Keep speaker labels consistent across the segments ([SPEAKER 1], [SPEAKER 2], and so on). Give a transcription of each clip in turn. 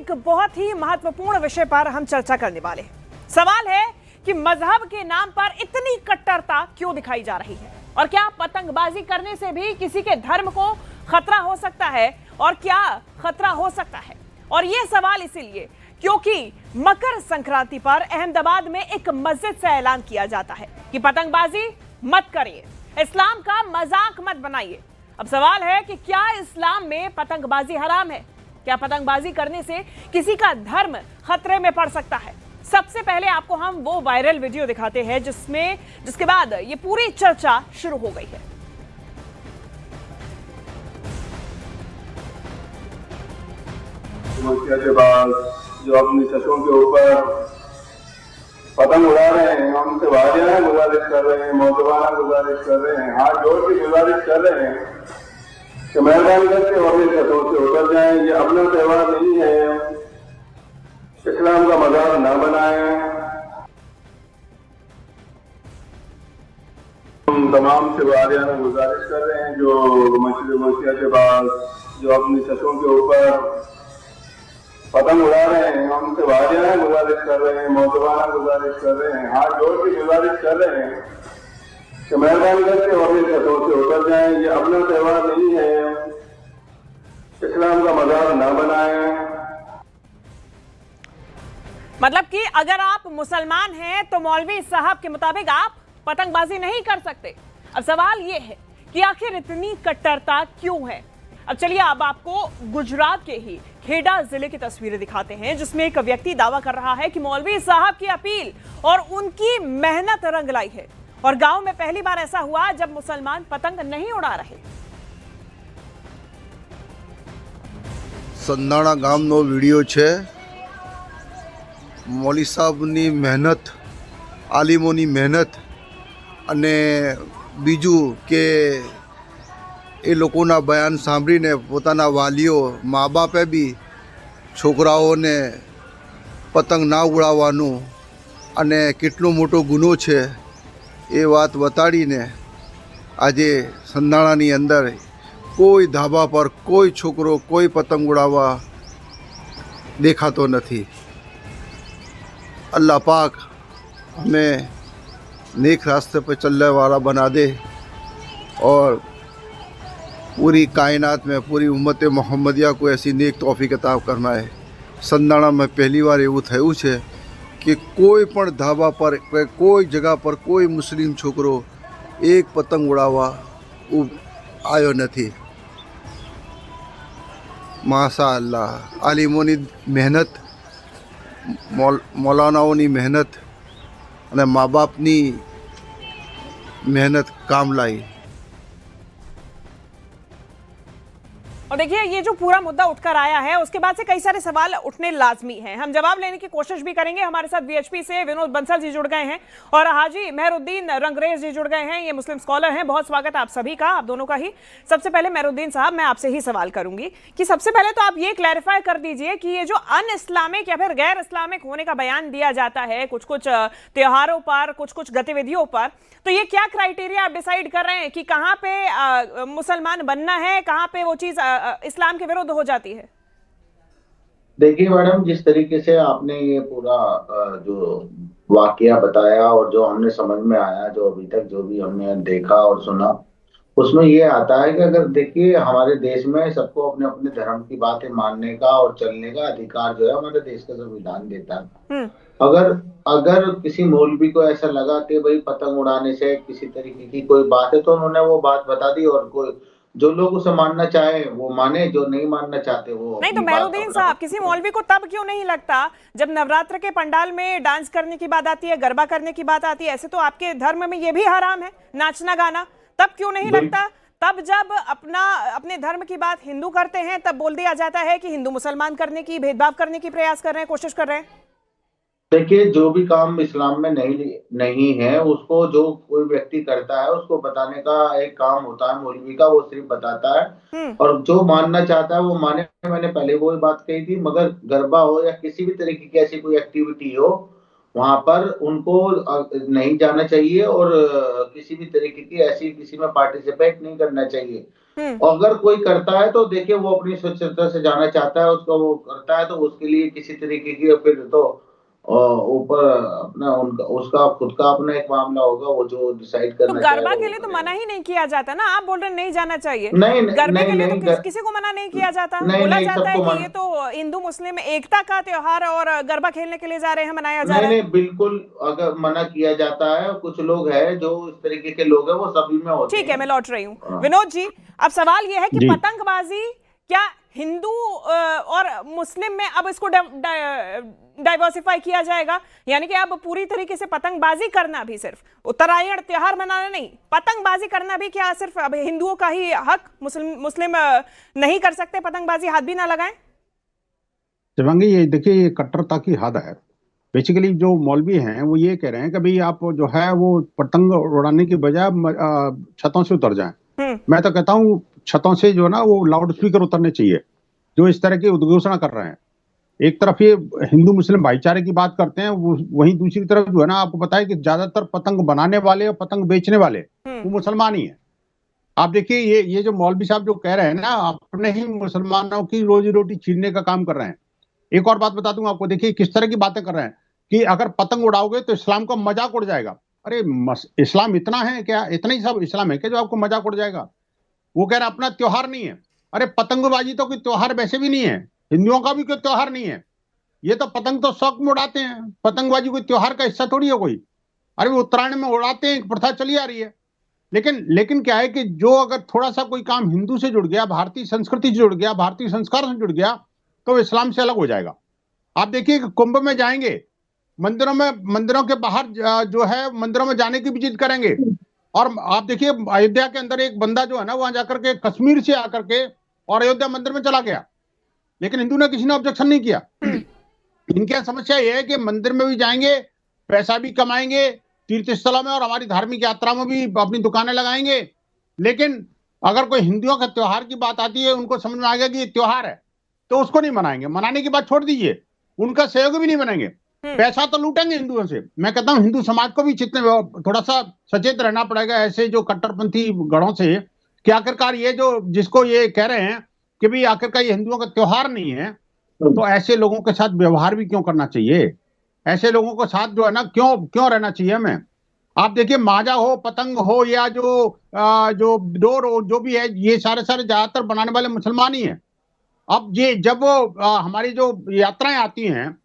[SPEAKER 1] एक बहुत ही महत्वपूर्ण विषय पर हम चर्चा करने वाले हैं। सवाल है कि मजहब के नाम पर इतनी कट्टरता क्यों दिखाई जा रही है और क्या पतंगबाजी करने से भी किसी के धर्म को खतरा हो सकता है और क्या खतरा हो सकता है। और यह सवाल इसीलिए क्योंकि मकर संक्रांति पर अहमदाबाद में एक मस्जिद से ऐलान किया जाता है कि पतंगबाजी मत करिए, इस्लाम का मजाक मत बनाइए। अब सवाल है कि क्या इस्लाम में पतंगबाजी हराम है? क्या पतंगबाजी करने से किसी का धर्म खतरे में पड़ सकता है? सबसे पहले आपको हम वो वायरल वीडियो दिखाते हैं जिसके बाद ये पूरी चर्चा शुरू हो गई है।
[SPEAKER 2] के बाद जो अपनी छतों के ऊपर पतंग उड़ा रहे हैं, उनसे वाजियाना गुजारिश कर रहे हैं, मौजूदाना गुजारिश कर रहे हैं, हाथ जोड़ के गुजारिश कर रहे हैं कि मेहरबानी करके वो अपनी छतों से उतर जाएं। ये अपना त्यौहार नहीं है, इस्लाम का मजाक न बनाएं। हम तमाम से वाजियाना गुजारिश कर रहे हैं जो मस्जिद मोतिया के पास जो अपनी छतों के ऊपर पतंग उड़ा रहे हैं, उनसे वाजियाना गुजारिश कर रहे हैं, मौजूदाना गुजारिश कर रहे हैं, हाथ जोड़ के गुजारिश कर रहे हैं कि मेहरबानी करके वो अपनी छतों से उतर जाएं। ये अपना त्यौहार नहीं है, इस्लाम का मजाक न बनाएं।
[SPEAKER 1] मतलब कि अगर आप मुसलमान हैं तो मौलवी साहब के मुताबिक आप पतंगबाजी नहीं कर सकते। अब सवाल ये है कि आखिर इतनी कट्टरता क्यों है। अब चलिए अब आपको गुजरात के ही खेड़ा जिले की तस्वीरें दिखाते हैं जिसमें एक व्यक्ति दावा कर रहा है कि मौलवी साहब की अपील और उनकी मेहनत रंग लाई है और गांव में पहली बार ऐसा हुआ जब मुसलमान पतंग नहीं उड़ा रहे।
[SPEAKER 3] संदाणा गामनो वीडियो छे। मौली साहबनी मेहनत, आलिमोनी मेहनत अने बीजू के ए लोकोना बयान सांभळीने पोताना वालीओ माँ बापे भी छोकराओने पतंग ना उड़ाववानुं अने केटलो मोटो गुनो छे ए वात बताड़ीने आजे संधाणानी अंदर कोई धाबा पर कोई छोकरो कोई पतंग उड़ावा देखातो नथी। अल्लाह पाक हमें नेक रास्ते पर चलने वाला बना दे और पूरी कायनात में पूरी उम्मत मोहम्मदिया को ऐसी नेक तौफीक अता फरमाए। संधाणा में पहली बार एवं थयुं छे कि कोई पण धाबा पर कोई जगह पर कोई मुस्लिम छोकरो एक पतंग उड़ावा आयो नथी। माशा अल्लाह, आलिमोनी मेहनत, मौलानाओनी मेहनत अने माँ बापनी मेहनत काम लाई।
[SPEAKER 1] और देखिए ये जो पूरा मुद्दा उठकर आया है उसके बाद से कई सारे सवाल उठने लाजमी हैं। हम जवाब लेने की कोशिश भी करेंगे। हमारे साथ वीएचपी से विनोद बंसल जी जुड़ गए हैं और हाजी मेहरुद्दीन रंगरेज जी जुड़ गए हैं। ये मुस्लिम स्कॉलर हैं। बहुत स्वागत आप सभी का, आप दोनों का ही। सबसे पहले मेहरुद्दीन साहब, मैं आपसे ही सवाल करूंगी कि सबसे पहले तो आप ये क्लैरिफाई कर दीजिए कि ये जो अन इस्लामिक या फिर गैर इस्लामिक होने का बयान दिया जाता है कुछ कुछ त्योहारों पर, कुछ कुछ गतिविधियों पर, तो ये क्या क्राइटेरिया आप डिसाइड कर रहे हैं कि कहाँ पे मुसलमान बनना है, कहाँ पे वो चीज इस्लाम के विरुद्ध हो जाती है?
[SPEAKER 4] देखिए मैडम, जिस तरीके से आपने ये पूरा जो वाकया बताया और जो हमने समझ में आया, जो अभी तक जो भी हमने देखा और सुना, उसमें ये आता है कि अगर देखिए हमारे देश में सबको अपने अपने धर्म की बातें मानने का और चलने का अधिकार जो है हमारे देश का संविधान देता है। अगर किसी मौलवी को ऐसा लगा कि भाई पतंग उड़ाने से किसी तरीके की कोई बात है तो उन्होंने वो बात बता दी और कोई जो लोग उसे मानना चाहे वो माने, जो नहीं मानना चाहते वो
[SPEAKER 1] नहीं। तो मेहरुद्दीन साहब, किसी मौलवी को तब क्यों नहीं लगता जब नवरात्र के पंडाल में डांस करने की बात आती है, गरबा करने की बात आती है, ऐसे तो आपके धर्म में ये भी हराम है नाचना गाना, तब क्यों नहीं लगता? तब जब अपने धर्म की बात हिंदू करते हैं तब बोल दिया जाता है कि हिंदू मुसलमान करने की, भेदभाव करने की प्रयास कर रहे हैं, कोशिश कर रहे हैं।
[SPEAKER 4] देखिए जो भी काम इस्लाम में नहीं है उसको जो कोई व्यक्ति करता है उसको बताने का एक काम होता है मौलवी का, वो सिर्फ बताता है और जो मानना चाहता है वो माने। मैंने पहले वो बात कही थी, मगर गरबा हो या किसी भी तरीके की ऐसी कोई एक्टिविटी हो वहां पर उनको नहीं जाना चाहिए और किसी भी तरीके की ऐसी किसी में पार्टिसिपेट नहीं करना चाहिए। और अगर कोई करता है तो देखिए वो अपनी स्वच्छता से जाना चाहता है, उसका वो करता है तो उसके लिए किसी तरीके की फिर तो ऊपर अपना उनका उसका खुद का अपना एक मामला होगा, वो जो डिसाइड
[SPEAKER 1] तो
[SPEAKER 4] करना
[SPEAKER 1] गरबा
[SPEAKER 4] चाहेगा
[SPEAKER 1] के
[SPEAKER 4] वो
[SPEAKER 1] लिए तो
[SPEAKER 4] करेगा।
[SPEAKER 1] मना ही नहीं किया जाता ना, आप बोल रहे नहीं जाना चाहिए।
[SPEAKER 4] नहीं
[SPEAKER 1] गरबे
[SPEAKER 4] नहीं
[SPEAKER 1] के लिए तो
[SPEAKER 4] नहीं
[SPEAKER 1] किसी को मना नहीं किया जाता,
[SPEAKER 4] नहीं
[SPEAKER 1] बोला
[SPEAKER 4] नहीं
[SPEAKER 1] जाता है
[SPEAKER 4] सबको
[SPEAKER 1] कि ये तो हिंदू मुस्लिम एकता का त्योहार और गरबा खेलने के लिए जा रहे हैं, मनाया जा
[SPEAKER 4] नहीं
[SPEAKER 1] रहा है।
[SPEAKER 4] नहीं बिल्कुल अगर मना किया जाता है, कुछ लोग हैं जो इस तरीके के लोग हैं वो सभी में होते
[SPEAKER 1] ठीक है,
[SPEAKER 4] हैं।
[SPEAKER 1] मैं लौट रही हूँ।
[SPEAKER 4] हाँ।
[SPEAKER 1] विनोद जी, अब सवाल यह है कि
[SPEAKER 5] जी।
[SPEAKER 1] पतंगबाजी क्या हिंदू और मुस्लिम में अब इसको डाइवर्सिफाई किया जाएगा, यानी कि अब पूरी तरीके से पतंगबाजी करना भी सिर्फ उत्तरायण त्योहार मनाना नहीं, पतंगबाजी करना भी क्या सिर्फ अब हिंदुओं का ही हक, मुस्लिम नहीं कर सकते पतंगबाजी, हाथ भी ना लगाएं?
[SPEAKER 5] शिवांगी, ये देखिए, ये कट्टरता की हद है। बेसिकली जो मौलवी हैं वो ये कह रहे हैं कि भाई आप जो है वो पतंग उड़ाने की बजाय छतों से उतर जाएं। मैं तो कहता हूँ छतों से जो है ना वो लाउड स्पीकर उतरने चाहिए, जो इस तरह की उद्घोषणा कर रहे हैं। एक तरफ ये हिंदू मुस्लिम भाईचारे की बात करते हैं, वहीं दूसरी तरफ जो है ना, आपको पता है कि ज्यादातर पतंग बनाने वाले और पतंग बेचने वाले वो मुसलमान ही है। आप देखिए ये जो मौलवी साहब जो कह रहे हैं ना, अपने ही मुसलमानों की रोजी रोटी छीनने का काम कर रहे हैं। एक और बात बता दूं आपको, देखिए किस तरह की बातें कर रहे हैं कि अगर पतंग उड़ाओगे तो इस्लाम का मजाक उड़ जाएगा। अरे इस्लाम इतना है क्या, इतना ही सब इस्लाम है क्या जो आपको मजाक उड़ जाएगा? वो कह रहा अपना त्योहार नहीं है। अरे पतंगबाजी तो कोई त्योहार वैसे भी नहीं है, हिंदुओं का भी कोई त्योहार नहीं है। ये तो पतंग तो शौक में उड़ाते हैं, पतंगबाजी कोई त्योहार का हिस्सा थोड़ी है कोई। अरे वो उत्तरायण में उड़ाते हैं, प्रथा चली आ रही है। लेकिन क्या है कि जो अगर थोड़ा सा कोई काम हिंदू से जुड़ गया, भारतीय संस्कृति से जुड़ गया, भारतीय संस्कार से जुड़ गया, तो इस्लाम से अलग हो जाएगा। आप देखिए कि कुंभ में जाएंगे, मंदिरों के बाहर जो है मंदिरों में जाने की भी जिद करेंगे। और आप देखिए अयोध्या के अंदर एक बंदा जो है ना वहां जाकर के कश्मीर से आकर के और अयोध्या मंदिर में चला गया, लेकिन हिंदू ने किसी ने ऑब्जेक्शन नहीं किया। इनकी समस्या यह है कि मंदिर में भी जाएंगे, पैसा भी कमाएंगे, तीर्थ स्थलों में और हमारी धार्मिक यात्रा में भी अपनी दुकानें लगाएंगे, लेकिन अगर कोई हिंदुओं का त्योहार की बात आती है, उनको समझ में आ गया कि ये त्योहार है तो उसको नहीं मनाएंगे। मनाने की बात छोड़ दीजिए, उनका सहयोग भी नहीं बनेंगे, पैसा तो लूटेंगे हिंदुओं से। मैं कहता हूं हिंदू समाज को भी थोड़ा सा सचेत रहना पड़ेगा ऐसे जो कट्टरपंथी गढ़ों से, कि आखिरकार ये जो जिसको ये कह रहे हैं कि भाई आखिरकार ये हिंदुओं का त्योहार नहीं है, तो ऐसे लोगों के साथ व्यवहार भी क्यों करना चाहिए? ऐसे लोगों के साथ जो है ना क्यों रहना चाहिए हमें? आप देखिए माजा हो, पतंग हो, या जो डोर हो, जो भी है, ये सारे ज्यादातर बनाने वाले मुसलमान ही हैं। अब ये जब हमारी जो यात्राएं आती हैं,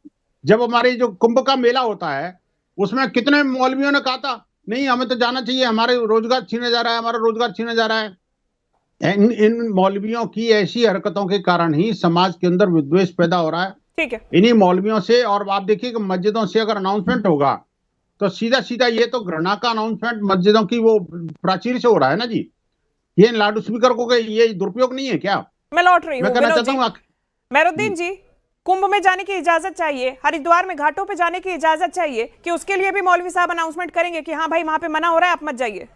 [SPEAKER 5] जब हमारी जो कुंभ का मेला होता है, उसमें कितने मौलवियों ने कहा था नहीं हमें तो जाना चाहिए, हमारे रोजगार छीने जा रहा है, हमारा रोजगार छीने जा रहा है। इन मौलवियों की ऐसी हरकतों के कारण ही समाज के अंदर विद्वेष पैदा हो रहा है।
[SPEAKER 1] ठीक है,
[SPEAKER 5] इन्हीं मौलवियों से। और आप देखिए कि मस्जिदों से अगर अनाउंसमेंट होगा तो सीधा ये तो घृणा का अनाउंसमेंट मस्जिदों की वो प्राचीर से हो रहा है ना जी। ये लाउड स्पीकर को ये दुरुपयोग नहीं है क्या?
[SPEAKER 1] मैं लौट रही हूँ।
[SPEAKER 5] मैं कहना चाहता हूँ
[SPEAKER 1] मेहरुद्दीन जी, कुंभ में जाने की इजाजत चाहिए, हरिद्वार में घाटों पे जाने की इजाजत चाहिए, कि उसके लिए भी मौलवी साहब अनाउंसमेंट करेंगे कि हाँ भाई वहां पे मना हो रहा है, आप मत जाइए?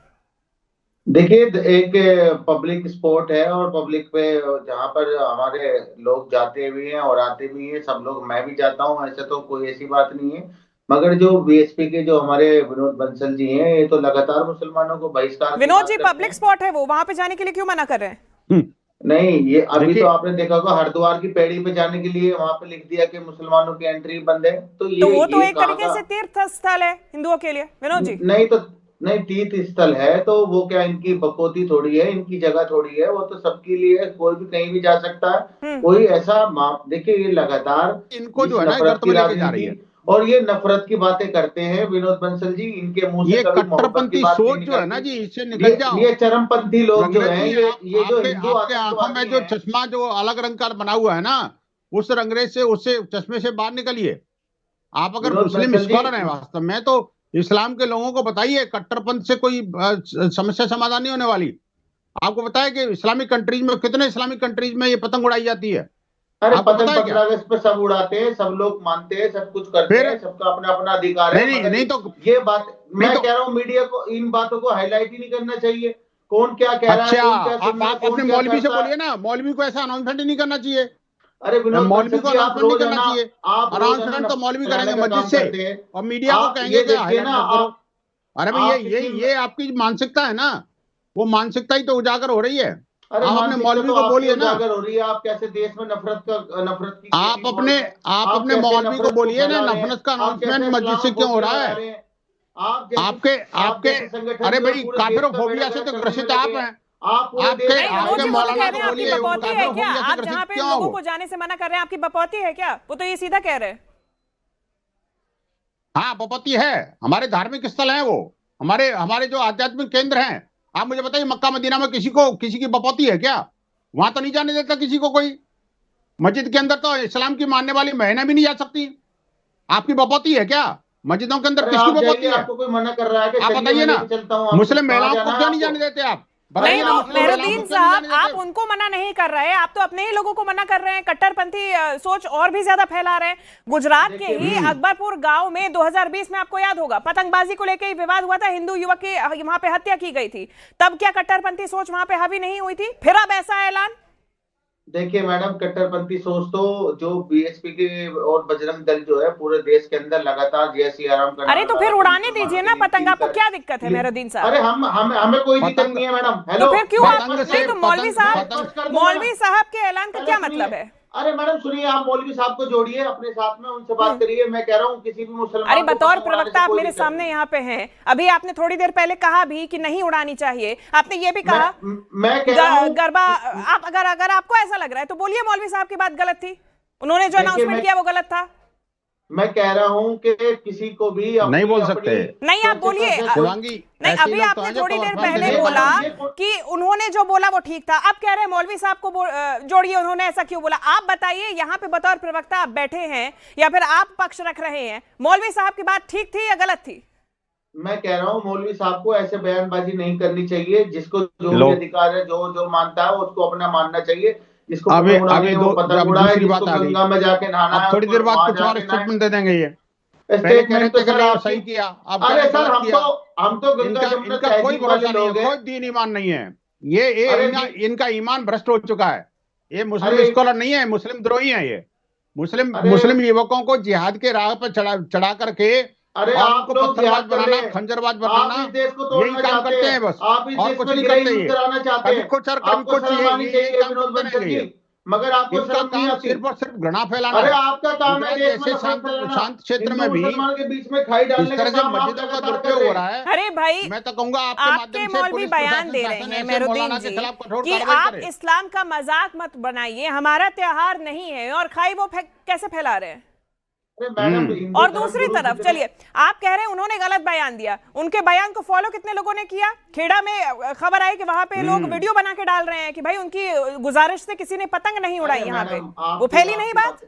[SPEAKER 4] देखिए एक पब्लिक स्पॉट है और पब्लिक पे जहाँ पर हमारे लोग जाते भी हैं और आते भी हैं, सब लोग, मैं भी जाता हूँ, ऐसे तो कोई ऐसी बात नहीं है। मगर जो बीएसपी के जो हमारे विनोद बंसल जी हैं, ये तो लगातार मुसलमानों को बहिष्कार।
[SPEAKER 1] विनोद जी, पब्लिक स्पॉट है वो, वहां पे जाने के लिए क्यों मना कर रहे हैं?
[SPEAKER 4] नहीं, ये अभी तो आपने देखा होगा हरिद्वार की पैड़ी पे जाने के लिए वहां पे लिख दिया कि मुसलमानों की एंट्री बंद है। तो
[SPEAKER 1] वो तो एक तरीके से तीर्थ स्थल है हिंदुओं के लिए, विनोद जी।
[SPEAKER 4] नहीं, तीर्थ स्थल है तो वो क्या इनकी बकौती थोड़ी है, इनकी जगह थोड़ी है, वो तो सबके लिए, कोई भी कहीं भी जा सकता है। कोई ऐसा देखिए ये लगातार
[SPEAKER 5] इनको जो है ना गर्त में लेके जा रही है
[SPEAKER 4] और ये नफरत की बातें करते हैं विनोद बंसल जी, इनके मुंह से कभी मोहब्बत की बात
[SPEAKER 5] सोच जो है ना जी, इससे निकल जाओ।
[SPEAKER 4] ये चरमपंथी लोग जो हैं, ये जो हिंदू
[SPEAKER 5] आपके आंखों में जो चश्मा जो अलग रंग का बना हुआ है ना, उस रंगरेज से, उससे चश्मे से बाहर निकलिए। आप अगर मुस्लिम स्कॉलर हैं वास्तव में, तो इस्लाम के लोगों को बताइए कट्टरपंथ से कोई समस्या समाधान नहीं होने वाली। आपको बताया कि इस्लामिक कंट्रीज में, कितने इस्लामिक कंट्रीज में ये पतंग उड़ाई जाती है?
[SPEAKER 4] अरे पतंग 15 अगस्त पे सब उड़ाते हैं, सब लोग मानते हैं, सब कुछ करते हैं, सबका अपना अपना अधिकार है।
[SPEAKER 5] नहीं तो
[SPEAKER 4] ये बात मैं कह रहा हूँ, मीडिया को इन बातों को हाईलाइट ही नहीं करना चाहिए। कौन क्या कह रहा है,
[SPEAKER 5] आप अपने मौलवी से बोलिए ना, मौलवी को ऐसा अनाउंसमेंट ही नहीं करना चाहिए।
[SPEAKER 4] अरे विनोद
[SPEAKER 5] मौलवी को
[SPEAKER 4] बंसल जी, आप
[SPEAKER 5] अनाउंसमेंट नहीं
[SPEAKER 4] रोज है
[SPEAKER 5] करना
[SPEAKER 4] ना,
[SPEAKER 5] चाहिए।
[SPEAKER 4] आप रोज है
[SPEAKER 5] अनाउंसमेंट
[SPEAKER 4] ना
[SPEAKER 5] तो मौलवी
[SPEAKER 4] फैलाने
[SPEAKER 5] करेंगे
[SPEAKER 4] का
[SPEAKER 5] मस्जिद
[SPEAKER 4] काम
[SPEAKER 5] से,
[SPEAKER 4] करते हैं।
[SPEAKER 5] और मीडिया को
[SPEAKER 4] आप
[SPEAKER 5] कहेंगे
[SPEAKER 4] ये
[SPEAKER 5] कि
[SPEAKER 4] देखिए
[SPEAKER 5] हाईलाइट
[SPEAKER 4] ना,
[SPEAKER 5] मत करो। अरे भाई
[SPEAKER 4] आप
[SPEAKER 5] ये आपकी मानसिकता है ना, वो मानसिकता ही तो उजागर हो रही है।
[SPEAKER 4] अरे
[SPEAKER 5] आप अपने
[SPEAKER 4] मानसिकता
[SPEAKER 5] मौलवी
[SPEAKER 4] तो
[SPEAKER 5] को
[SPEAKER 4] आपकी
[SPEAKER 5] बोलिए ना,
[SPEAKER 4] उजागर हो रही है। आप कैसे देश में नफरत की
[SPEAKER 5] आप
[SPEAKER 4] गेम बोल
[SPEAKER 5] अपने
[SPEAKER 4] रहे हैं,
[SPEAKER 5] आप
[SPEAKER 4] आप
[SPEAKER 5] अपने
[SPEAKER 4] कैसे
[SPEAKER 5] मौलवी को
[SPEAKER 4] नफरत को
[SPEAKER 5] बोलिए ना,
[SPEAKER 4] फैला रहे हैं,
[SPEAKER 5] नफरत का
[SPEAKER 4] आप कैसे
[SPEAKER 5] अनाउंसमेंट मस्जिद से क्यों हो
[SPEAKER 4] इस्लामोफोबिया
[SPEAKER 5] रहा
[SPEAKER 4] फैला
[SPEAKER 5] है?
[SPEAKER 4] रहे हैं। आप
[SPEAKER 5] आपके
[SPEAKER 4] जैसे संगठन
[SPEAKER 5] अरे
[SPEAKER 4] जो है
[SPEAKER 5] भाई
[SPEAKER 4] पूरे देश का
[SPEAKER 5] काफिरोफोबिया से
[SPEAKER 4] बेड़ा
[SPEAKER 5] तो
[SPEAKER 4] गर्क करने
[SPEAKER 5] ग्रसित
[SPEAKER 4] में
[SPEAKER 5] आप
[SPEAKER 4] लगे हैं।
[SPEAKER 5] हैं।
[SPEAKER 4] आप पूरे
[SPEAKER 5] आपके
[SPEAKER 4] देश
[SPEAKER 1] नहीं
[SPEAKER 4] में
[SPEAKER 1] विनोद
[SPEAKER 5] आपके
[SPEAKER 1] जी, वो तो
[SPEAKER 5] मौलाना
[SPEAKER 1] कह
[SPEAKER 5] को
[SPEAKER 1] रहे हैं आपकी
[SPEAKER 5] बोलिए, वो
[SPEAKER 1] बकौती है क्या?
[SPEAKER 5] काफिरोफोबिया से
[SPEAKER 1] आप
[SPEAKER 5] ग्रसित
[SPEAKER 1] जहाँ पे
[SPEAKER 5] क्यों है
[SPEAKER 1] लोगों
[SPEAKER 5] वो?
[SPEAKER 1] को जाने से मना कर रहे हैं, आपकी बकौती है क्या? वो तो ये सीधा कह रहे हैं।
[SPEAKER 5] हाँ, बपौती है। हमारे धार्मिक स्थल हैं वो, हमारे हमारे जो आध्यात्मिक केंद्र हैं। आप मुझे बताइए, मक्का मदीना में किसी की बपौती है क्या? वहां तो नहीं जाने देता किसी को कोई। मस्जिद के अंदर तो इस्लाम की मानने वाली बहनें भी नहीं जा सकती। आपकी बपौती है क्या? मस्जिदों के अंदर
[SPEAKER 4] अरे
[SPEAKER 5] किसकी
[SPEAKER 4] आप
[SPEAKER 5] बपौती
[SPEAKER 4] जाइए,
[SPEAKER 5] है?
[SPEAKER 4] आपको कोई मना कर रहा है कि
[SPEAKER 5] आप
[SPEAKER 4] चलिए
[SPEAKER 5] बताइए
[SPEAKER 4] मैं
[SPEAKER 5] ना,
[SPEAKER 4] लेके चलता हूँ आपको,
[SPEAKER 5] मुस्लिम
[SPEAKER 4] कहाँ
[SPEAKER 5] महिलाओं
[SPEAKER 4] जाना
[SPEAKER 5] को
[SPEAKER 4] है
[SPEAKER 5] क्यों नहीं
[SPEAKER 4] आपको?
[SPEAKER 5] जाने देते आप?
[SPEAKER 1] नहीं
[SPEAKER 5] बताइए ना,
[SPEAKER 1] तो
[SPEAKER 5] मुस्लिम महिलाओं
[SPEAKER 1] मेहरुद्दीन
[SPEAKER 5] को क्यों नहीं
[SPEAKER 1] साहब,
[SPEAKER 5] जाने
[SPEAKER 1] आप
[SPEAKER 5] देते?
[SPEAKER 1] उनको मना नहीं कर रहे हैं, आप तो अपने ही लोगों को मना कर रहे हैं। कट्टरपंथी सोच और भी ज्यादा फैला रहे हैं। गुजरात के ही अकबरपुर गांव में 2020 में, आपको याद होगा, पतंगबाजी को लेकर विवाद हुआ था, हिंदू युवक की वहां पे हत्या की गई थी। तब क्या कट्टरपंथी सोच वहां पे हावी नहीं हुई थी? फिर अब ऐसा ऐलान?
[SPEAKER 4] देखिए मैडम, कट्टरपंथी सोच तो जो बीएसपी के और बजरंग दल जो है पूरे देश के अंदर लगातार जय सिया राम का
[SPEAKER 1] अरे
[SPEAKER 4] नारा
[SPEAKER 1] तो फिर
[SPEAKER 4] लगा के
[SPEAKER 1] उड़ाने
[SPEAKER 4] मुसलमानों
[SPEAKER 1] दीजिए
[SPEAKER 4] की
[SPEAKER 1] ना पतंग,
[SPEAKER 4] गिनती
[SPEAKER 1] आपको
[SPEAKER 4] कर।
[SPEAKER 1] क्या दिक्कत है मेहरुद्दीन साहब?
[SPEAKER 4] अरे हमें कोई दिक्कत
[SPEAKER 5] पतंग
[SPEAKER 4] नहीं है मैडम।
[SPEAKER 1] तो
[SPEAKER 4] हेलो,
[SPEAKER 1] फिर क्यों आप
[SPEAKER 5] पतंग
[SPEAKER 1] नहीं?
[SPEAKER 5] से
[SPEAKER 1] तो मौलवी
[SPEAKER 5] पतंग
[SPEAKER 1] साहब,
[SPEAKER 5] पतंग
[SPEAKER 4] स्पष्ट कर दूं मैडम,
[SPEAKER 1] मौलवी साहब के ऐलान का
[SPEAKER 4] पहले
[SPEAKER 1] क्या
[SPEAKER 4] सुनिए।
[SPEAKER 1] मतलब है?
[SPEAKER 4] अरे मैडम सुनिए, आप मौलवी साहब को जोड़िए अपने साथ में, उनसे बात करिए। मैं कह रहा हूँ किसी भी मुसलमान
[SPEAKER 1] अरे
[SPEAKER 4] को
[SPEAKER 1] बतौर
[SPEAKER 4] पतंग उड़ाने
[SPEAKER 1] प्रवक्ता
[SPEAKER 4] से
[SPEAKER 1] आप
[SPEAKER 4] कोई
[SPEAKER 1] मेरे
[SPEAKER 4] दिक्कत
[SPEAKER 1] सामने
[SPEAKER 4] नहीं।
[SPEAKER 1] यहाँ पे हैं। अभी आपने थोड़ी देर पहले कहा भी कि नहीं उड़ानी चाहिए। आपने ये भी कहा
[SPEAKER 4] मैं कह रहा हूँ
[SPEAKER 1] गरबा। आप अगर आपको ऐसा लग रहा है तो बोलिए मौलवी साहब की बात गलत थी, उन्होंने जो
[SPEAKER 4] देखिए,
[SPEAKER 1] अनाउंसमेंट किया वो गलत था।
[SPEAKER 4] मैं कह रहा हूँ कि किसी को भी
[SPEAKER 5] नहीं बोल सकते।
[SPEAKER 1] नहीं आप बोलिए।
[SPEAKER 5] शिवांगी,
[SPEAKER 1] नहीं,
[SPEAKER 5] ऐसे
[SPEAKER 1] अभी
[SPEAKER 5] लोग तो
[SPEAKER 1] आपने
[SPEAKER 5] हैं जो
[SPEAKER 1] थोड़ी देर
[SPEAKER 5] कलरफुल
[SPEAKER 1] पहले
[SPEAKER 5] वीडियो
[SPEAKER 1] बोला
[SPEAKER 5] बनाते हैं।
[SPEAKER 1] कि उन्होंने जो बोला वो ठीक था। अब कह रहे हैं मौलवी साहब को जोड़िए, उन्होंने ऐसा क्यों बोला? आप बताइए, यहाँ पे बतौर प्रवक्ता आप बैठे हैं या फिर आप पक्ष रख रहे हैं? मौलवी साहब की बात ठीक थी या गलत थी?
[SPEAKER 4] मैं कह रहा हूँ मौलवी साहब को ऐसे बयानबाजी नहीं करनी चाहिए। जिसको जो भी
[SPEAKER 5] लोग
[SPEAKER 4] अधिकार है, जो जो मानता है उसको अपना मानना चाहिए। जिसको
[SPEAKER 5] अभी
[SPEAKER 4] पतंग उड़ानी
[SPEAKER 5] अभी
[SPEAKER 4] है वो पतंग
[SPEAKER 5] अभी
[SPEAKER 4] उड़ाए,
[SPEAKER 5] दूसरी
[SPEAKER 4] जिसको
[SPEAKER 5] बात आ गई।
[SPEAKER 4] गंगा में जाके नहाना
[SPEAKER 5] अब
[SPEAKER 4] है
[SPEAKER 5] थोड़ी
[SPEAKER 4] उसको
[SPEAKER 5] देर बाद
[SPEAKER 4] वहां
[SPEAKER 5] कुछ और
[SPEAKER 4] जाके नहाए।
[SPEAKER 5] स्टेटमेंट दे देंगे ये। पहले कह रहे
[SPEAKER 4] स्टेटमेंट तो
[SPEAKER 5] थे कि
[SPEAKER 4] सर
[SPEAKER 5] नहीं वो
[SPEAKER 4] आपकी,
[SPEAKER 5] सही किया, अब कह रहे
[SPEAKER 4] अरे
[SPEAKER 5] हैं
[SPEAKER 4] सर
[SPEAKER 5] गलत किया।
[SPEAKER 4] हम तो गंगा
[SPEAKER 5] इनका
[SPEAKER 4] जमुना
[SPEAKER 5] इनका कोई
[SPEAKER 4] तहजीब वाले
[SPEAKER 5] भरोसा नहीं है,
[SPEAKER 4] लोग हैं।
[SPEAKER 5] कोई दीन ईमान नहीं है। ये
[SPEAKER 4] अरे
[SPEAKER 5] इनका ईमान भ्रष्ट हो चुका है। ये मुस्लिम
[SPEAKER 4] अरे
[SPEAKER 5] स्कॉलर नहीं है, मुस्लिम द्रोही है ये।
[SPEAKER 4] अरे
[SPEAKER 5] मुस्लिम युवकों को जिहाद के राह पर चढ़ा करके
[SPEAKER 4] अरे
[SPEAKER 5] और
[SPEAKER 4] आप
[SPEAKER 5] उनको
[SPEAKER 4] लोग
[SPEAKER 5] पत्थरबाज
[SPEAKER 4] जिहाद कर रहे
[SPEAKER 5] बनाना,
[SPEAKER 4] हैं।
[SPEAKER 5] खंजरबाज
[SPEAKER 4] आप
[SPEAKER 5] बनाना,
[SPEAKER 4] इस देश को
[SPEAKER 5] यही
[SPEAKER 4] तोड़ना
[SPEAKER 5] काम
[SPEAKER 4] चाहते
[SPEAKER 5] करते
[SPEAKER 4] हैं।
[SPEAKER 5] हैं बस,
[SPEAKER 4] आप इस
[SPEAKER 5] और
[SPEAKER 4] देश
[SPEAKER 5] कुछ
[SPEAKER 4] में
[SPEAKER 5] नहीं
[SPEAKER 4] गृह
[SPEAKER 5] करते
[SPEAKER 4] युद्ध
[SPEAKER 5] ये।
[SPEAKER 4] कराना चाहते
[SPEAKER 5] कभी
[SPEAKER 4] हैं।
[SPEAKER 5] कुछ और कभी
[SPEAKER 4] आपको
[SPEAKER 5] कुछ,
[SPEAKER 4] शर्म आनी
[SPEAKER 5] ये
[SPEAKER 4] चाहिए
[SPEAKER 5] काम
[SPEAKER 4] विनोद
[SPEAKER 5] करते
[SPEAKER 4] बंसल
[SPEAKER 5] रहेंगे
[SPEAKER 4] जी,
[SPEAKER 5] ये।
[SPEAKER 4] मगर आपको
[SPEAKER 5] इनका
[SPEAKER 4] शर्म नहीं
[SPEAKER 5] काम
[SPEAKER 4] आती।
[SPEAKER 5] सिर्फ और सिर्फ घृणा फैलाना
[SPEAKER 4] अरे
[SPEAKER 5] है।
[SPEAKER 4] आपका काम है
[SPEAKER 5] गुजरात
[SPEAKER 4] देश में
[SPEAKER 5] जैसे
[SPEAKER 4] नफरत फैलाना।
[SPEAKER 5] शांत क्षेत्र
[SPEAKER 4] हिंदू
[SPEAKER 5] में भी
[SPEAKER 4] मुसलमान के बीच में खाई
[SPEAKER 5] इस
[SPEAKER 4] डालने का
[SPEAKER 5] तरह से
[SPEAKER 4] काम आप
[SPEAKER 5] मस्जिदों का
[SPEAKER 4] लगातार कर
[SPEAKER 5] दुरुपयोग
[SPEAKER 4] रहे
[SPEAKER 5] हो
[SPEAKER 4] हैं।
[SPEAKER 5] रहा है।
[SPEAKER 1] अरे भाई,
[SPEAKER 5] मैं तो कहूंगा आपके
[SPEAKER 1] आपके
[SPEAKER 5] माध्यम से
[SPEAKER 1] मौलवी
[SPEAKER 5] पुलिस
[SPEAKER 1] बयान
[SPEAKER 5] प्रशासन
[SPEAKER 1] दे रहे
[SPEAKER 5] शासन
[SPEAKER 1] हैं
[SPEAKER 5] ऐसे
[SPEAKER 1] मेहरुद्दीन
[SPEAKER 5] मौलाना के
[SPEAKER 1] जी
[SPEAKER 5] खिलाफ कठोर
[SPEAKER 1] कि
[SPEAKER 5] कार्रवाई
[SPEAKER 1] आप
[SPEAKER 5] करे।
[SPEAKER 1] इस्लाम का मजाक मत बनाइए, हमारा त्योहार नहीं है, और खाई वो कैसे फैला रहे हैं?
[SPEAKER 4] अरे मैडम, हिंदू
[SPEAKER 1] और
[SPEAKER 4] धर्म
[SPEAKER 1] दूसरी
[SPEAKER 4] गुरु
[SPEAKER 1] तरफ
[SPEAKER 4] जितने-
[SPEAKER 1] चलिए, आप कह रहे हैं उन्होंने गलत बयान दिया, उनके बयान को फॉलो कितने लोगों ने किया? खेड़ा में खबर आई कि वहां पे लोग वीडियो बना के डाल रहे हैं कि भाई उनकी गुजारिश से किसी ने पतंग नहीं उड़ाई
[SPEAKER 4] अरे
[SPEAKER 1] यहाँ पे।
[SPEAKER 4] मैडम,
[SPEAKER 1] वो फैली नहीं बात?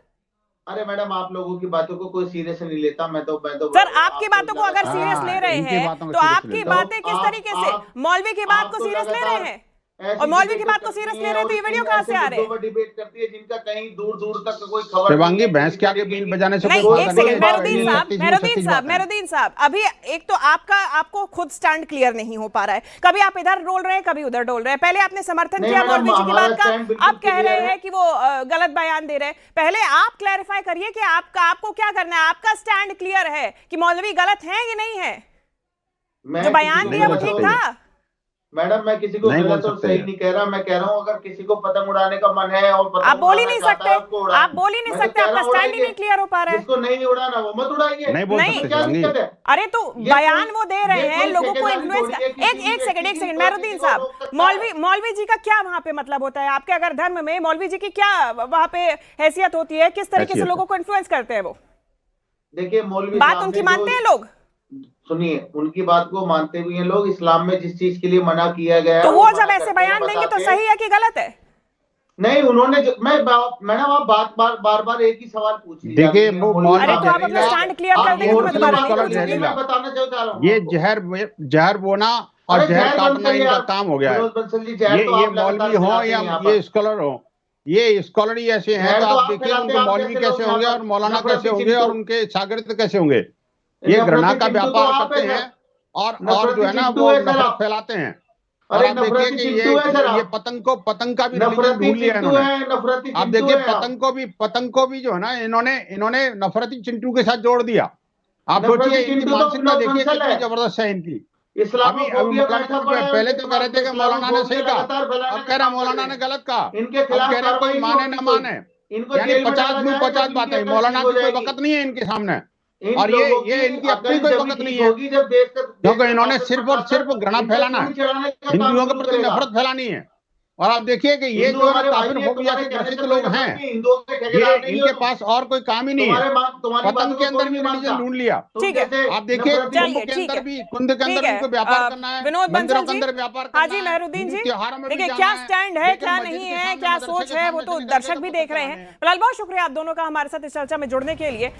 [SPEAKER 4] अरे मैडम, आप लोगों की बातों को कोई सीरियस नहीं लेता। मैं तो
[SPEAKER 1] सर, आपकी बातों को अगर सीरियस ले रहे
[SPEAKER 5] इनकी
[SPEAKER 1] हैं
[SPEAKER 5] बातों को
[SPEAKER 1] तो
[SPEAKER 5] serious
[SPEAKER 1] आपकी
[SPEAKER 5] लेता हूं।
[SPEAKER 1] बातें किस तरीके से मौलवी की बात को सीरियस ले रहे हैं? और मौलवी की बात को सीरियस ले रहे हैं तो ये वीडियो कहां से आ रहे हैं?
[SPEAKER 4] डिबेट करती है जिनका कहीं दूर दूर तक कोई खबर
[SPEAKER 5] शिवांगी,
[SPEAKER 4] नहीं है,
[SPEAKER 5] भैंस के आगे
[SPEAKER 4] किसी
[SPEAKER 5] बीन
[SPEAKER 4] तरीके
[SPEAKER 5] बजाने से
[SPEAKER 1] नहीं,
[SPEAKER 5] कोई
[SPEAKER 1] एक
[SPEAKER 5] फायदा नहीं
[SPEAKER 1] सेकंड
[SPEAKER 5] है।
[SPEAKER 1] मेहरुद्दीन साहब, मेहरुद्दीन साहब, अभी एक तो आपको खुद स्टैंड क्लियर नहीं हो पा रहा है। कभी आप इधर डोल रहे हैं, कभी उधर डोल रहे हैं। पहले आपने समर्थन
[SPEAKER 4] नहीं
[SPEAKER 1] किया
[SPEAKER 4] मैडम,
[SPEAKER 1] मौलवी जी की
[SPEAKER 4] हमारा
[SPEAKER 1] बात का,
[SPEAKER 4] stand बिल्कुल
[SPEAKER 1] अब कह
[SPEAKER 4] clear
[SPEAKER 1] रहे
[SPEAKER 4] है।
[SPEAKER 1] हैं कि वो गलत बयान दे रहे हैं। पहले आप क्लैरिफाई करिए कि आपको क्या करना है। आपका स्टैंड क्लियर है कि मौलवी गलत है कि नहीं है? जो बयान दिया वो ठीक था?
[SPEAKER 4] मैडम, मैं किसी को
[SPEAKER 5] नहीं बोल
[SPEAKER 4] गलत और
[SPEAKER 5] सकते।
[SPEAKER 4] सही नहीं कह रहा। मैं कह रहा हूँ अगर किसी को पतंग उड़ाने का मन है और पतंग
[SPEAKER 1] आप बोल ही
[SPEAKER 4] उड़ाना
[SPEAKER 1] नहीं
[SPEAKER 4] चाहता
[SPEAKER 1] सकते,
[SPEAKER 4] है, उसको उड़ाए।
[SPEAKER 1] आप बोल ही नहीं
[SPEAKER 4] मैं तो
[SPEAKER 1] सकते,
[SPEAKER 4] कह
[SPEAKER 1] आपका
[SPEAKER 4] रहा हूँ
[SPEAKER 1] स्टैंड ही
[SPEAKER 4] उड़ाइए।
[SPEAKER 1] नहीं क्लियर हो पा रहा है।
[SPEAKER 4] जिसको नहीं उड़ाना वो मत उड़ाइए।
[SPEAKER 5] नहीं बोल
[SPEAKER 1] नहीं।
[SPEAKER 5] सकते
[SPEAKER 4] क्या
[SPEAKER 5] शिवांगी।
[SPEAKER 4] दिक्कत है?
[SPEAKER 1] अरे तो
[SPEAKER 4] ये
[SPEAKER 1] बयान
[SPEAKER 4] कोई-
[SPEAKER 1] वो दे रहे
[SPEAKER 4] ये
[SPEAKER 1] हैं
[SPEAKER 4] कोई
[SPEAKER 1] लोगों को
[SPEAKER 4] ठेकेदारी
[SPEAKER 1] इन्फ्लुएंस
[SPEAKER 4] थोड़ी है कि
[SPEAKER 1] एक
[SPEAKER 4] किसी
[SPEAKER 1] एक सेकंड
[SPEAKER 4] व्यक्ति की
[SPEAKER 1] मेहरुद्दीन
[SPEAKER 4] को
[SPEAKER 1] साहब,
[SPEAKER 4] रोक सकता है।
[SPEAKER 1] मौलवी जी का क्या वहां पे मतलब होता है? आपके अगर धर्म में मौलवी जी की क्या वहां पे हैसियत होती है? किस तरीके से
[SPEAKER 5] हैसियत
[SPEAKER 1] लोगों को इन्फ्लुएंस करते हैं वो?
[SPEAKER 4] देखिए मौलवी
[SPEAKER 1] बात
[SPEAKER 4] साहब
[SPEAKER 1] उनकी
[SPEAKER 4] ने
[SPEAKER 1] मानते हैं
[SPEAKER 4] जो
[SPEAKER 1] लोग?
[SPEAKER 4] सुनिए, उनकी बात को मानते भी हैं लोग। इस्लाम में जिस चीज के लिए मना किया गया है
[SPEAKER 1] तो वो
[SPEAKER 4] मना
[SPEAKER 1] जब ऐसे
[SPEAKER 4] करते हैं,
[SPEAKER 1] बयान देंगे तो
[SPEAKER 4] बताते हैं।
[SPEAKER 1] सही है कि गलत है?
[SPEAKER 4] नहीं, उन्होंने मैडम, आप बार बार एक ही सवाल पूछ रही
[SPEAKER 5] देखिए,
[SPEAKER 4] जाती हैं।
[SPEAKER 5] वो
[SPEAKER 4] मौलवी
[SPEAKER 5] मौलवी
[SPEAKER 1] अरे
[SPEAKER 4] साहब
[SPEAKER 1] तो आप
[SPEAKER 4] जहरीला-
[SPEAKER 1] अपना स्टैंड क्लियर कर
[SPEAKER 4] आप
[SPEAKER 1] देंगे तो मैं
[SPEAKER 4] और
[SPEAKER 1] दोबारा
[SPEAKER 4] बात
[SPEAKER 1] नहीं
[SPEAKER 5] स्कॉलर
[SPEAKER 4] पूछिए,
[SPEAKER 1] पूछूंगी।
[SPEAKER 5] जहरीला।
[SPEAKER 4] मैं बताना चाहता हूँ
[SPEAKER 5] ये
[SPEAKER 4] आपको।
[SPEAKER 5] जहर बोना और
[SPEAKER 4] अरे
[SPEAKER 5] जहर
[SPEAKER 4] जहर
[SPEAKER 5] काटना
[SPEAKER 4] बंसल
[SPEAKER 5] इनका
[SPEAKER 4] यार,
[SPEAKER 5] काम हो गया है।
[SPEAKER 4] विनोद बंसल जी, जहर तो
[SPEAKER 5] ये
[SPEAKER 4] आप लगातार
[SPEAKER 5] मौलवी हो
[SPEAKER 4] फैलाते
[SPEAKER 5] या
[SPEAKER 4] हैं यहाँ
[SPEAKER 5] ये
[SPEAKER 4] पर।
[SPEAKER 5] स्कॉलर हो, ये स्कॉलर ही ऐसे हैं
[SPEAKER 4] जहर
[SPEAKER 5] तो
[SPEAKER 4] तो
[SPEAKER 5] आप
[SPEAKER 4] आप
[SPEAKER 5] देखिए
[SPEAKER 4] फैलाते
[SPEAKER 5] उनको
[SPEAKER 4] हैं। आप
[SPEAKER 5] मौलवी
[SPEAKER 4] जैसे लोग
[SPEAKER 5] कैसे होंगे
[SPEAKER 4] यहाँ
[SPEAKER 5] और
[SPEAKER 4] पर
[SPEAKER 5] मौलाना
[SPEAKER 4] नफरत
[SPEAKER 5] कैसे
[SPEAKER 4] की
[SPEAKER 5] होंगे और
[SPEAKER 4] चिंटू-
[SPEAKER 5] उनके शागिर्द कैसे होंगे। ये
[SPEAKER 4] नफरत
[SPEAKER 5] घृणा
[SPEAKER 4] की
[SPEAKER 5] का
[SPEAKER 4] चिंटू तो
[SPEAKER 5] व्यापार
[SPEAKER 4] आप
[SPEAKER 5] करते
[SPEAKER 4] है
[SPEAKER 5] हैं
[SPEAKER 4] सर।
[SPEAKER 5] और
[SPEAKER 4] नफरत
[SPEAKER 5] जो है
[SPEAKER 4] की
[SPEAKER 5] ना
[SPEAKER 4] चिंटू
[SPEAKER 5] वो
[SPEAKER 4] है सर
[SPEAKER 5] नफरत
[SPEAKER 4] आप।
[SPEAKER 5] फैलाते हैं। और
[SPEAKER 4] अरे
[SPEAKER 5] आप देखिए
[SPEAKER 4] नफरती
[SPEAKER 5] कि
[SPEAKER 4] चिंटू है सर
[SPEAKER 5] ये
[SPEAKER 4] आप।
[SPEAKER 5] पतंग का भी रिलीजन
[SPEAKER 4] नफरती
[SPEAKER 5] ढूंढ लिया
[SPEAKER 4] चिंटू
[SPEAKER 5] इन्होंने।
[SPEAKER 4] है, नफरती
[SPEAKER 5] आप
[SPEAKER 4] चिंटू
[SPEAKER 5] देखिए
[SPEAKER 4] है आप।
[SPEAKER 5] पतंग को भी जो है ना इन्होंने नफरती चिंटू के साथ जोड़ दिया। आप सोचिए
[SPEAKER 4] नफरती
[SPEAKER 5] इनकी
[SPEAKER 4] चिंटू तो
[SPEAKER 5] मानसिकता देखिए
[SPEAKER 4] नपुंसक
[SPEAKER 5] कितनी
[SPEAKER 4] है,
[SPEAKER 5] जबरदस्त है इनकी। अभी
[SPEAKER 4] इस्लामोफोबिया
[SPEAKER 5] मौलाना
[SPEAKER 4] बैठा
[SPEAKER 5] जी
[SPEAKER 4] पड़ा है
[SPEAKER 5] पहले
[SPEAKER 4] उनके
[SPEAKER 5] तो कह रहे
[SPEAKER 4] दिमाग
[SPEAKER 5] थे
[SPEAKER 4] में,
[SPEAKER 5] कि मौलाना ने सही
[SPEAKER 4] इस्लामोफोबिया
[SPEAKER 5] कहा,
[SPEAKER 4] लगातार फैलाने
[SPEAKER 5] अब
[SPEAKER 4] का
[SPEAKER 5] कह रहे हैं
[SPEAKER 4] काम कर
[SPEAKER 5] मौलाना
[SPEAKER 4] रहे
[SPEAKER 5] ने
[SPEAKER 4] हैं।
[SPEAKER 5] गलत कहा।
[SPEAKER 4] इनके
[SPEAKER 5] अब
[SPEAKER 4] खिलाफ
[SPEAKER 5] कह रहे हैं कोई
[SPEAKER 4] कार्रवाई नहीं
[SPEAKER 5] माने
[SPEAKER 4] होगी
[SPEAKER 5] ना
[SPEAKER 4] कोई,
[SPEAKER 5] माने,
[SPEAKER 4] इनको
[SPEAKER 5] यानी
[SPEAKER 4] जेल में
[SPEAKER 5] 50
[SPEAKER 4] डाला
[SPEAKER 5] मुंह
[SPEAKER 4] जाएगा
[SPEAKER 5] 50
[SPEAKER 4] जिनकी
[SPEAKER 5] बातें।
[SPEAKER 4] अकल
[SPEAKER 5] मौलाना
[SPEAKER 4] ठीक हो
[SPEAKER 5] की कोई
[SPEAKER 4] जाएगी।
[SPEAKER 5] बकत नहीं है इनके सामने,
[SPEAKER 4] इन
[SPEAKER 5] और
[SPEAKER 4] लोगों
[SPEAKER 5] ये
[SPEAKER 4] की
[SPEAKER 5] इनकी अपनी
[SPEAKER 4] अकल
[SPEAKER 5] कोई
[SPEAKER 4] जब भी
[SPEAKER 5] बकत नहीं
[SPEAKER 4] ठीक
[SPEAKER 5] है,
[SPEAKER 4] होगी जब देश
[SPEAKER 5] क्योंकि
[SPEAKER 4] का
[SPEAKER 5] इन्होंने
[SPEAKER 4] शासन
[SPEAKER 5] सिर्फ और सिर्फ
[SPEAKER 4] प्रशासन
[SPEAKER 5] घृणा
[SPEAKER 4] इन पे
[SPEAKER 5] फैलाना
[SPEAKER 4] गोली
[SPEAKER 5] है,
[SPEAKER 4] चलाने का काम
[SPEAKER 5] हिंदुओं के
[SPEAKER 4] शुरू
[SPEAKER 5] प्रति
[SPEAKER 4] करेगा।
[SPEAKER 5] नफरत फैलानी है। और आप देखिए कि ये
[SPEAKER 4] हिंदू
[SPEAKER 5] जो है ना
[SPEAKER 4] हमारे भाई
[SPEAKER 5] काफिर
[SPEAKER 4] है,
[SPEAKER 5] फोबिया
[SPEAKER 4] तुम्हारे
[SPEAKER 5] से
[SPEAKER 4] कहने
[SPEAKER 5] ग्रसित
[SPEAKER 4] से कोई
[SPEAKER 5] लोग
[SPEAKER 4] नफरत
[SPEAKER 5] हैं,
[SPEAKER 4] नहीं, हिंदुओं के
[SPEAKER 5] ये
[SPEAKER 4] ठेकेदार नहीं हो
[SPEAKER 5] इनके
[SPEAKER 4] तुम।
[SPEAKER 5] पास और कोई काम ही नहीं है।
[SPEAKER 4] तुम्हारी बातों
[SPEAKER 5] पतंग के
[SPEAKER 4] को
[SPEAKER 5] अंदर
[SPEAKER 4] कोई
[SPEAKER 5] भी
[SPEAKER 4] नहीं
[SPEAKER 5] रिलीजन
[SPEAKER 4] मानता।
[SPEAKER 5] ढूंढ लिया।
[SPEAKER 4] तुम
[SPEAKER 1] ठीक है,
[SPEAKER 4] जैसे
[SPEAKER 5] आप देखिए
[SPEAKER 4] नफरती
[SPEAKER 5] कुंभ
[SPEAKER 1] चलिए
[SPEAKER 5] के
[SPEAKER 1] ठीक
[SPEAKER 5] अंदर
[SPEAKER 1] है,
[SPEAKER 5] भी, कुंभ के
[SPEAKER 1] ठीक
[SPEAKER 5] अंदर भी
[SPEAKER 1] है।
[SPEAKER 5] इनको व्यापार करना है,
[SPEAKER 1] विनोद
[SPEAKER 5] मंदिरों
[SPEAKER 1] बंसल
[SPEAKER 5] के
[SPEAKER 1] जी,
[SPEAKER 5] अंदर व्यापार
[SPEAKER 1] हाजी
[SPEAKER 5] करना है,
[SPEAKER 1] मेहरुद्दीन
[SPEAKER 5] हिंदू
[SPEAKER 1] जी,
[SPEAKER 5] त्योहारों में भी
[SPEAKER 1] देखिए
[SPEAKER 5] जाना
[SPEAKER 1] क्या
[SPEAKER 5] है,
[SPEAKER 1] स्टैंड है,
[SPEAKER 5] लेकिन
[SPEAKER 1] क्या
[SPEAKER 5] मस्जिद
[SPEAKER 1] नहीं
[SPEAKER 5] के
[SPEAKER 1] है,
[SPEAKER 5] सामने,
[SPEAKER 1] क्या
[SPEAKER 5] मदरसे
[SPEAKER 1] सोच
[SPEAKER 5] के
[SPEAKER 1] है, वो
[SPEAKER 5] सामने
[SPEAKER 1] तो
[SPEAKER 5] से निकल
[SPEAKER 1] दर्शक
[SPEAKER 5] के
[SPEAKER 1] भी
[SPEAKER 5] कत्ल
[SPEAKER 1] देख रहे
[SPEAKER 5] कराने
[SPEAKER 1] हैं।
[SPEAKER 5] हैं।
[SPEAKER 1] फिलहाल बहुत शुक्रिया आप दोनों का हमारे साथ इस चर्चा में जुड़ने के लिए।